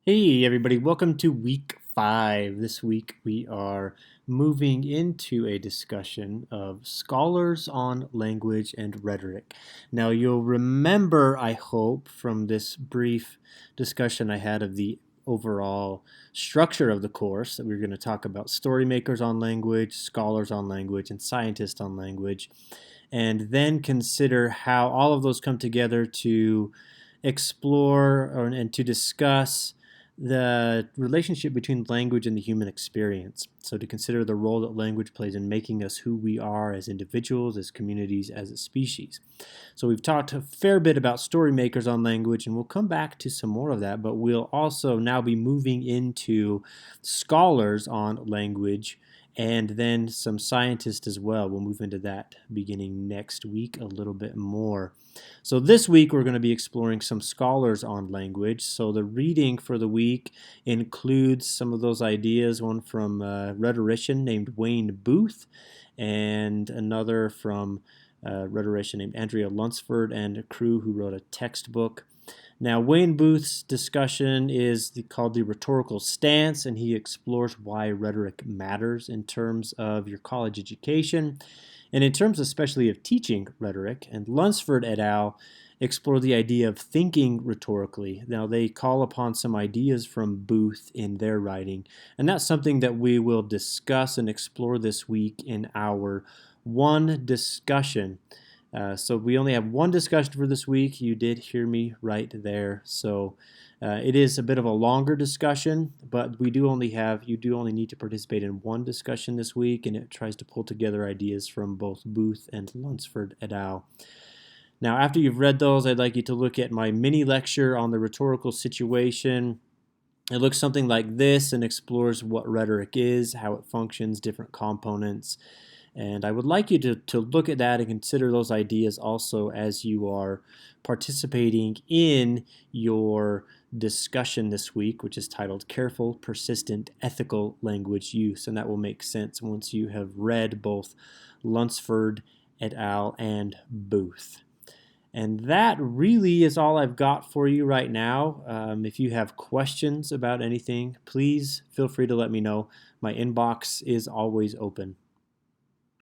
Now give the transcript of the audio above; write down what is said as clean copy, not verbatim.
Hey everybody, welcome to week 5. This week we are moving into a discussion of scholars on language and rhetoric. Now you'll remember, I hope, from this brief discussion I had of the overall structure of the course that we are going to talk about story makers on language, scholars on language, and scientists on language, and then consider how all of those come together to explore and to discuss the relationship between language and the human experience. So, to consider the role that language plays in making us who we are as individuals, as communities, as a species. So, we've talked a fair bit about story makers on language, and we'll come back to some more of that, but we'll also now be moving into scholars on language and then some scientists as well. We'll move into that beginning next week a little bit more. So this week we're going to be exploring some scholars on language. So the reading for the week includes some of those ideas, one from a rhetorician named Wayne Booth and another from a rhetorician named Andrea Lunsford and a crew who wrote a textbook. Now, Wayne Booth's discussion is called The Rhetorical Stance, and he explores why rhetoric matters in terms of your college education and in terms especially of teaching rhetoric. And Lunsford et al. Explore the idea of thinking rhetorically. Now, they call upon some ideas from Booth in their writing, and that's something that we will discuss and explore this week in our one discussion. So we only have one discussion for this week. You did hear me right there. So it is a bit of a longer discussion, but you do only need to participate in one discussion this week, and it tries to pull together ideas from both Booth and Lunsford et al. Now, after you've read those, I'd like you to look at my mini lecture on the rhetorical situation. It looks something like this and explores what rhetoric is, how it functions, different components. And I would like you to look at that and consider those ideas also as you are participating in your discussion this week, which is titled Careful, Persistent, Ethical Language Use. And that will make sense once you have read both Lunsford et al. And Booth. And that really is all I've got for you right now. If you have questions about anything, please feel free to let me know. My inbox is always open.